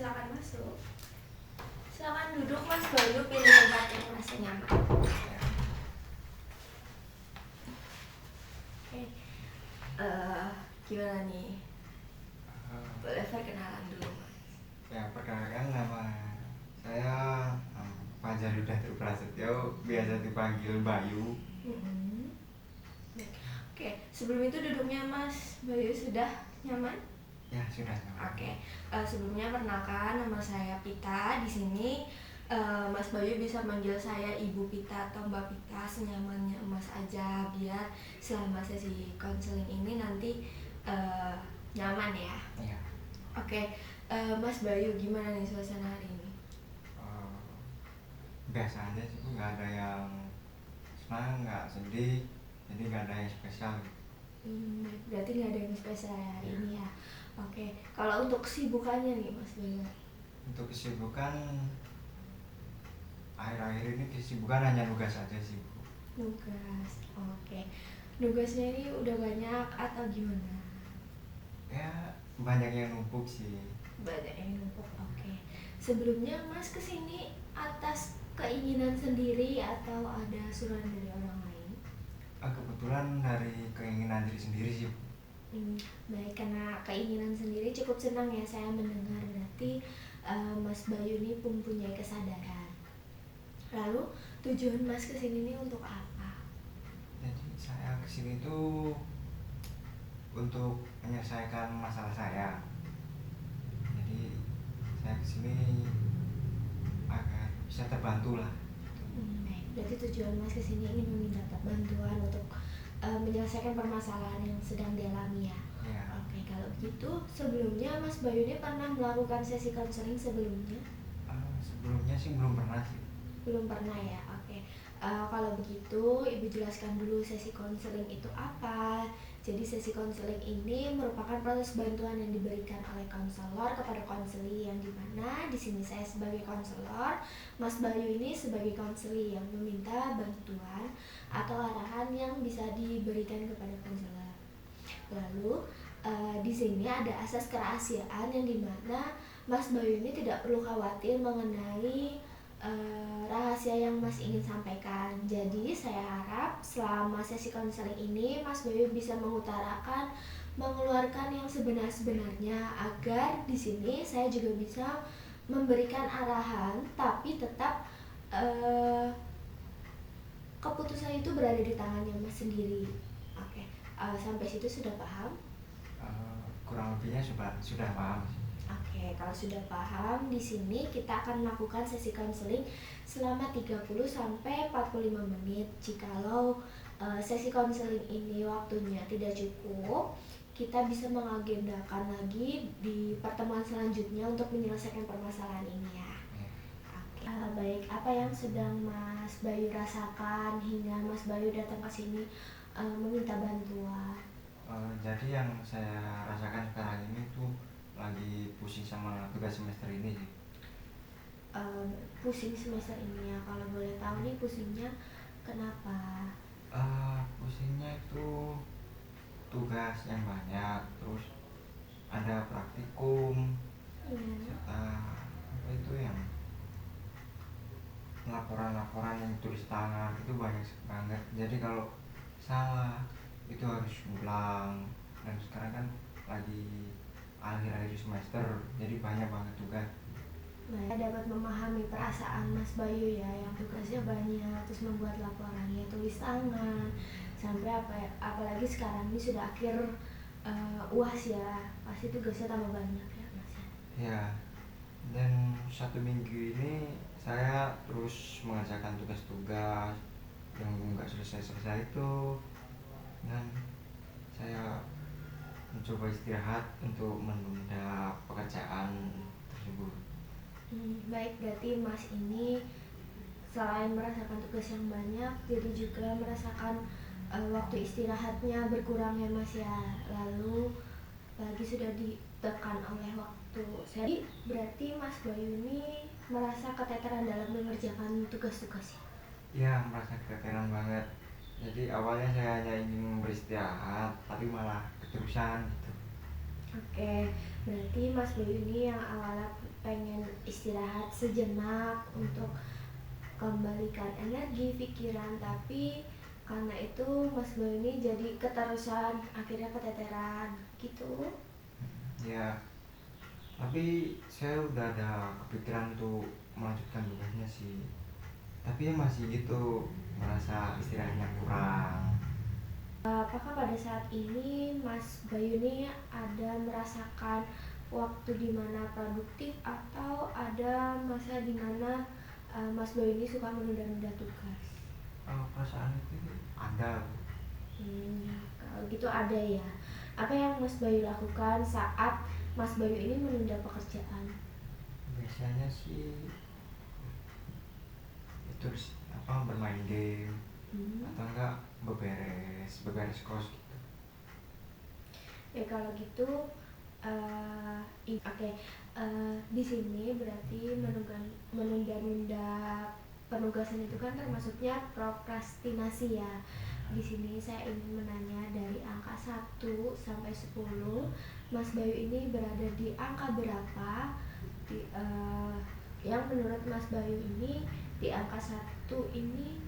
silakan masuk. Silakan duduk Mas Bayu, pilih tempat yang merasa nyaman. Oke. Gimana nih? Boleh perkenalan dulu Mas. Ya, perkenalkan nama saya Fajar Yudahtri Prasetyo, biasa dipanggil Bayu. Oke, sebelum itu duduknya Mas Bayu sudah nyaman? Ya, sudah nyaman. Oke, sebelumnya perkenalkan nama saya Pita. Di sini Mas Bayu bisa manggil saya Ibu Pita atau Mbak Pita, senyamannya Mas aja, biar selama sesi konseling ini nanti nyaman ya. Iya. Oke, Mas Bayu gimana nih suasana hari ini? Biasa aja sih, nggak ada yang senang, nggak sedih, jadi nggak ada yang spesial. Berarti nggak ada yang spesial hari ini ya. Oke, kalau untuk kesibukannya nih Mas Bayu? Untuk kesibukan akhir-akhir ini kesibukan hanya nugas aja sih, Bu. Nugas, oke. Nugasnya ini udah banyak atau gimana? Ya, banyak yang numpuk sih. Banyak yang numpuk, oke. Sebelumnya Mas kesini atas keinginan sendiri atau ada suruhan dari orang lain? Kebetulan dari keinginan diri sendiri sih, Bu. Baik, karena keinginan sendiri cukup senang ya saya mendengar. Berarti Mas Bayu ini mempunyai kesadaran. Lalu tujuan Mas kesini ini untuk apa? Jadi saya kesini tuh untuk menyelesaikan masalah saya. Jadi saya kesini agar bisa terbantu lah. Baik, berarti tujuan Mas kesini ingin meminta bantuan untuk menyelesaikan permasalahan yang sedang dialami ya. Ya. Oke, kalau begitu sebelumnya Mas Bayu ini pernah melakukan sesi konseling sebelumnya? Sebelumnya sih belum pernah sih. Belum pernah ya, oke. Kalau begitu Ibu jelaskan dulu sesi konseling itu apa. Jadi sesi konseling ini merupakan proses bantuan yang diberikan oleh konselor kepada konseli, yang dimana di sini saya sebagai konselor, Mas Bayu ini sebagai konseli yang meminta bantuan atau arahan yang bisa diberikan kepada konselor. Lalu di sini ada asas kerahasiaan yang dimana Mas Bayu ini tidak perlu khawatir mengenai rahasia yang Mas ingin sampaikan. Jadi saya harap selama sesi konseling ini Mas Bayu bisa mengutarakan, mengeluarkan yang sebenar-benarnya, agar di sini saya juga bisa memberikan arahan, tapi tetap keputusan itu berada di tangannya Mas sendiri. Oke, sampai situ sudah paham? Kurang lebihnya sudah paham sih. Oke, kalau sudah paham, di sini kita akan melakukan sesi konseling selama 30 sampai 45 menit. Jikalau sesi konseling ini waktunya tidak cukup, kita bisa mengagendakan lagi di pertemuan selanjutnya untuk menyelesaikan permasalahan ini ya. Oke. Baik, apa yang sedang Mas Bayu rasakan hingga Mas Bayu datang ke sini meminta bantuan? Jadi yang saya rasakan sekarang ini tuh lagi pusing sama tugas semester ini sih. Pusing semester ini ya, kalau boleh tahu nih pusingnya kenapa? Pusingnya itu tugas yang banyak, terus ada praktikum, serta apa itu yang laporan-laporan yang tulis tangan itu banyak banget. Jadi kalau salah itu harus ulang, dan sekarang kan lagi akhir-akhir semester, jadi banyak banget tugas. Saya dapat memahami perasaan Mas Bayu ya, yang tugasnya banyak, terus membuat laporannya tulis tangan, sampai apalagi sekarang ini sudah akhir UAS ya, pasti tugasnya tambah banyak ya Mas ya. Ya, dan 1 minggu ini saya terus mengerjakan tugas-tugas yang nggak selesai-selesai itu, dan saya mencoba istirahat untuk menunda pekerjaan tersebut. Baik, berarti Mas ini selain merasakan tugas yang banyak, jadi juga merasakan waktu istirahatnya berkurang ya Mas ya. Lalu lagi sudah ditekan oleh waktu. Jadi berarti Mas Bayu ini merasa keteteran dalam mengerjakan tugas-tugasnya. Ya, merasa keteteran banget. Jadi awalnya saya hanya ingin beristirahat, tapi malah keterusan gitu. Oke, berarti Mas Bayu ini yang awalnya pengen istirahat sejenak untuk kembalikan energi pikiran, tapi karena itu Mas Bayu ini jadi keterusan, akhirnya keteteran gitu. Ya, tapi saya udah ada kepikiran untuk melanjutkan tugasnya sih, tapi ya masih gitu merasa istirahatnya kurang. Apakah pada saat ini Mas Bayu ini ada merasakan waktu di mana produktif atau ada masa di mana Mas Bayu ini suka menunda-nunda tugas? Perasaan itu ada. Kalau gitu ada ya. Apa yang Mas Bayu lakukan saat Mas Bayu ini menunda pekerjaan? Biasanya sih itu apa, bermain game Hmm. atau enggak beberes beberes kos gitu. Ya kalau gitu, oke. Di sini berarti menunda-nunda penugasan itu kan termasuknya prokrastinasi ya. Di sini saya ingin menanya dari angka 1 sampai 10, Mas Bayu ini berada di angka berapa? Yang menurut Mas Bayu ini di angka 1 ini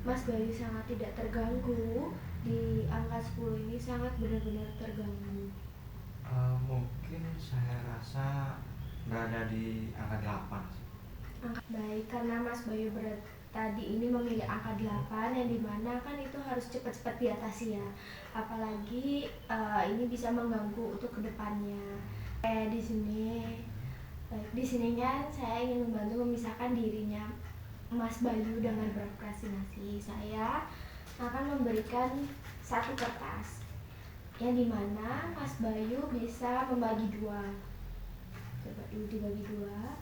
Mas Bayu sangat tidak terganggu, di angka 10 ini sangat benar-benar terganggu. Mungkin saya rasa berada di angka 8 sih. Baik, karena Mas Bayu tadi ini memilih angka 8 yang dimana kan itu harus cepat-cepat diatasi ya. Apalagi ini bisa mengganggu untuk kedepannya. Di sini, baik, di sininya saya ingin membantu memisahkan dirinya Mas Bayu dengan prokrastinasi. Saya akan memberikan satu kertas yang dimana Mas Bayu bisa membagi dua. Coba dulu dibagi dua.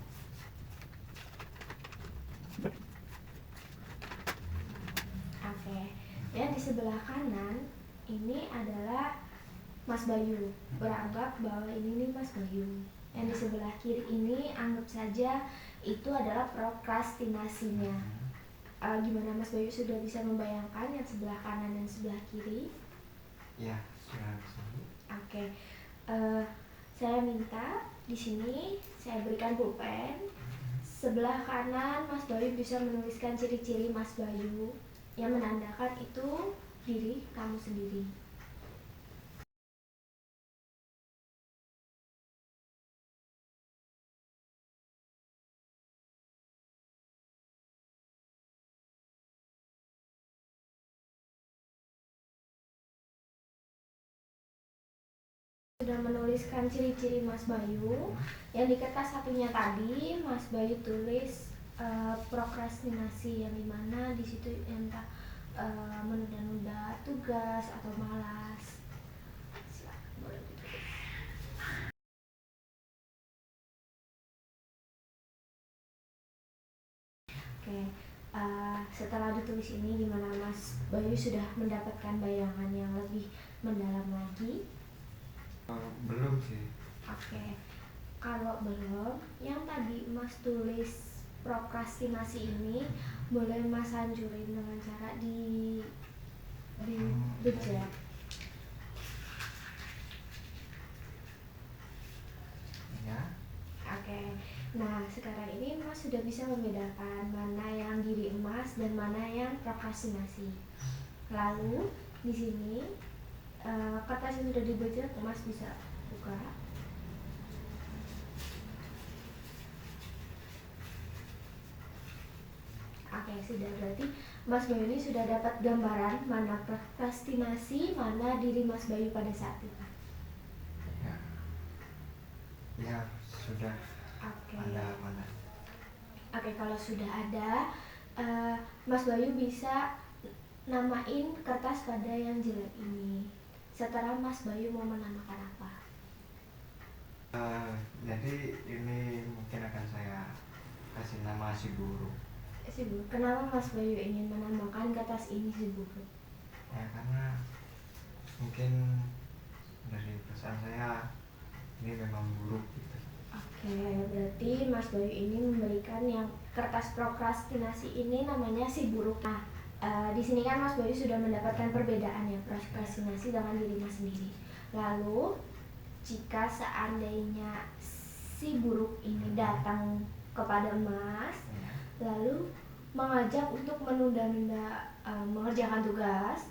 Oke, yang di sebelah kanan ini adalah Mas Bayu. Beranggap bahwa ini nih Mas Bayu. Yang di sebelah kiri ini anggap saja itu adalah prokrastinasinya. Gimana Mas Bayu sudah bisa membayangkan yang sebelah kanan dan sebelah kiri? Ya, sudah bisa. Oke, saya minta di sini saya berikan pulpen. Sebelah kanan Mas Bayu bisa menuliskan ciri-ciri Mas Bayu yang menandakan itu diri kamu sendiri. Sudah menuliskan ciri-ciri Mas Bayu, yang di kertas satunya tadi Mas Bayu tulis prokrastinasi, yang dimana di situ entah menunda-nunda tugas atau malas. Silakan, boleh ditulis. Oke, setelah ditulis ini gimana Mas Bayu sudah mendapatkan bayangan yang lebih mendalam lagi? Belum sih. Oke, kalau belum, yang tadi Mas tulis prokrastinasi ini boleh Mas hancurin dengan cara di bejat. Ya. Oke, nah sekarang ini Mas sudah bisa membedakan mana yang diri Mas dan mana yang prokrastinasi. Lalu di sini kertas yang sudah dibajak Mas bisa buka. Oke, sudah, berarti Mas Bayu ini sudah dapat gambaran mana prokrastinasi, mana diri Mas Bayu pada saat itu. Ya. Ya, sudah. Oke. Ada mana? Oke, kalau sudah ada, Mas Bayu bisa namain kertas pada yang jelek ini. Setelah Mas Bayu mau menamakan apa? Jadi ini mungkin akan saya kasih nama si buruk. Si buruk. Kenapa Mas Bayu ingin menamakan kertas ini si buruk? Ya karena mungkin dari pesan saya ini memang buruk gitu. Oke, berarti Mas Bayu ini memberikan yang kertas prokrastinasi ini namanya si buruk. Nah, di sini kan Mas Bayu sudah mendapatkan perbedaan ya prokrastinasi dengan diri Mas sendiri. Lalu jika seandainya si buruk ini datang kepada Mas, Ya. lalu mengajak untuk menunda-nunda mengerjakan tugas,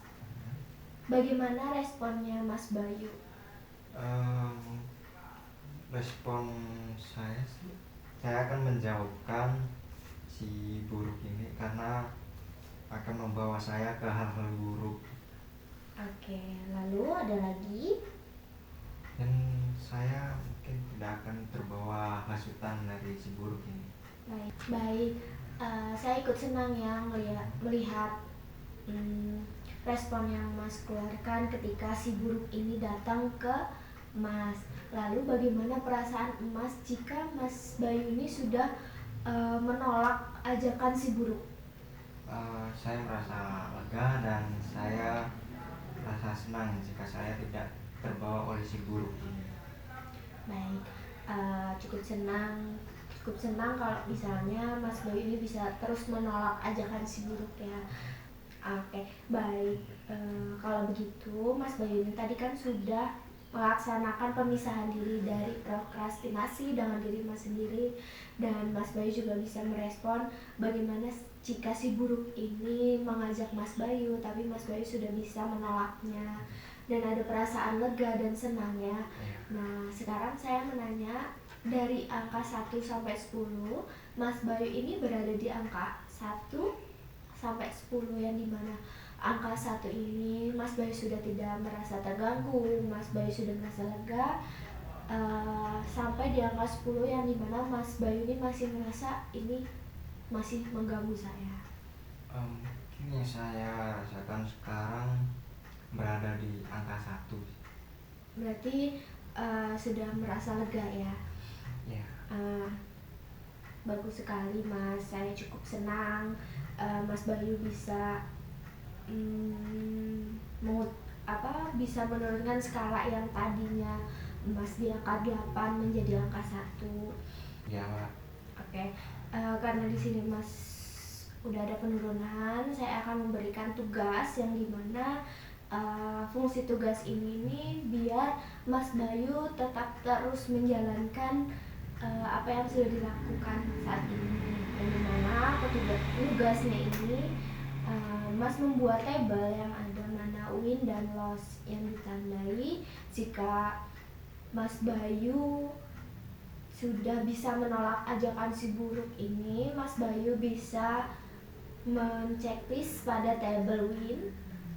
bagaimana responnya Mas Bayu? Em, Respon saya sih, saya akan menjauhkan si buruk ini karena akan membawa saya ke hal-hal buruk, Oke, lalu ada lagi? dan saya mungkin tidak akan terbawa hasutan dari si buruk ini. Baik. Saya ikut senang ya melihat respon yang Mas keluarkan ketika si buruk ini datang ke Mas. Lalu bagaimana perasaan Mas jika Mas Bayu ini sudah menolak ajakan si buruk? Saya merasa lega dan saya merasa senang jika saya tidak terbawa oleh si buruk ini. Baik, cukup senang kalau misalnya Mas Bayu ini bisa terus menolak ajakan si buruk ya. Oke, baik. Kalau begitu, Mas Bayu ini tadi kan sudah melaksanakan pemisahan diri dari prokrastinasi dengan diri Mas sendiri, dan Mas Bayu juga bisa merespon bagaimana jika si buruk ini mengajak Mas Bayu, tapi Mas Bayu sudah bisa menolaknya, dan ada perasaan lega dan senang ya. Nah, sekarang saya menanya, dari angka 1 sampai 10, Mas Bayu ini berada di angka 1 sampai 10, yang dimana angka 1 ini Mas Bayu sudah tidak merasa terganggu, Mas Bayu sudah merasa lega, sampai di angka 10 yang dimana Mas Bayu ini masih merasa ini masih mengganggu saya. Mungkin yang saya rasakan sekarang berada di angka 1. Berarti sudah merasa lega ya. Ya. Bagus sekali Mas, saya cukup senang Mas Bayu bisa bisa menurunkan skala yang tadinya Mas di angka 8 menjadi angka 1. Ya, Pak. Oke, karena di sini Mas udah ada penurunan, saya akan memberikan tugas yang dimana fungsi tugas ini biar Mas Bayu tetap terus menjalankan apa yang sudah dilakukan saat ini, yang dimana tugasnya ini Mas membuat tabel yang ada mana win dan loss, yang ditandai jika Mas Bayu sudah bisa menolak ajakan si buruk ini, Mas Bayu bisa menceklis pada tabel win.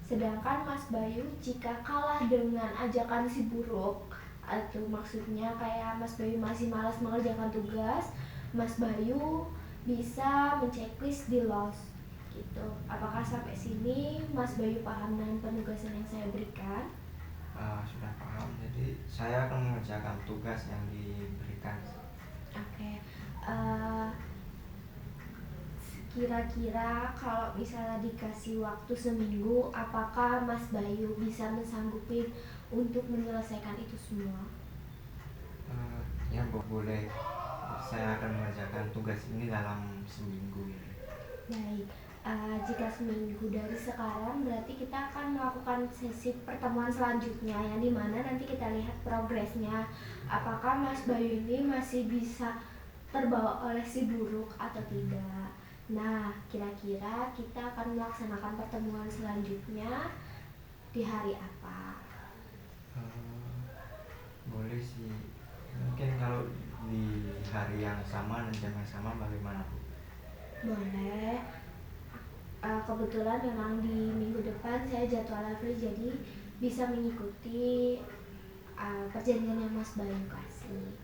Sedangkan Mas Bayu jika kalah dengan ajakan si buruk, atau maksudnya kayak Mas Bayu masih malas mengerjakan tugas, Mas Bayu bisa menceklis di loss gitu. Apakah sampai sini Mas Bayu paham dengan penugasan yang saya berikan? Sudah paham, jadi saya akan mengerjakan tugas yang diberikan. Oke. Kira-kira kalau misalnya dikasih waktu seminggu, apakah Mas Bayu bisa mensanggupin untuk menyelesaikan itu semua? Ya, boleh. Saya akan mengerjakan tugas ini dalam seminggu ini. Baik, jika seminggu dari sekarang berarti kita akan melakukan sesi pertemuan selanjutnya, yang dimana nanti kita lihat progresnya, apakah Mas Bayu ini masih bisa terbawa oleh si buruk atau tidak. Nah, kira-kira kita akan melaksanakan pertemuan selanjutnya di hari apa? Boleh sih, mungkin kalau di hari yang sama dan jam yang sama bagaimana, Bu? Boleh. Kebetulan memang di minggu depan saya jadwalnya free, jadi bisa mengikuti perjanjian yang Mas Bayu kasih.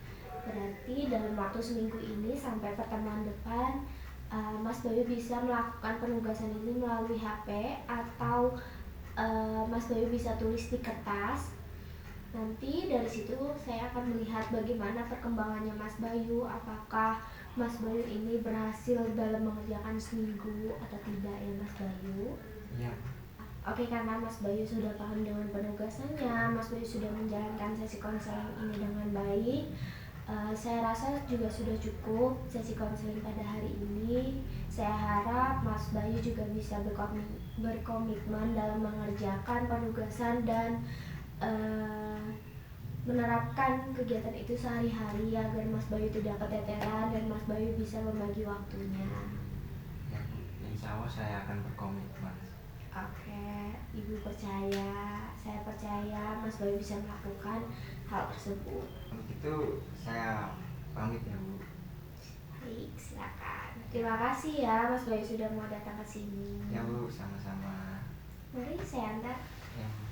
Berarti dalam waktu seminggu ini sampai pertemuan depan, Mas Bayu bisa melakukan penugasan ini melalui HP, atau Mas Bayu bisa tulis di kertas. Nanti dari situ saya akan melihat bagaimana perkembangannya Mas Bayu, apakah Mas Bayu ini berhasil dalam mengerjakan seminggu atau tidak ya Mas Bayu. Iya. Oke, karena Mas Bayu sudah paham dengan penugasannya, Mas Bayu sudah menjalankan sesi konseling ini dengan baik, saya rasa juga sudah cukup sesi konseling pada hari ini. Saya harap Mas Bayu juga bisa berkomitmen dalam mengerjakan penugasan dan menerapkan kegiatan itu sehari-hari agar Mas Bayu tidak keteteran dan Mas Bayu bisa membagi waktunya. Ya Bu, insya Allah saya akan berkomitmen. Oke, Ibu percaya, saya percaya Mas Bayu bisa melakukan hal tersebut. Untuk itu saya pamit ya Bu. Baik, silakan. Terima kasih ya Mas Bayu sudah mau datang ke sini. Ya Bu, sama-sama. Mari saya antar. Ya Bu.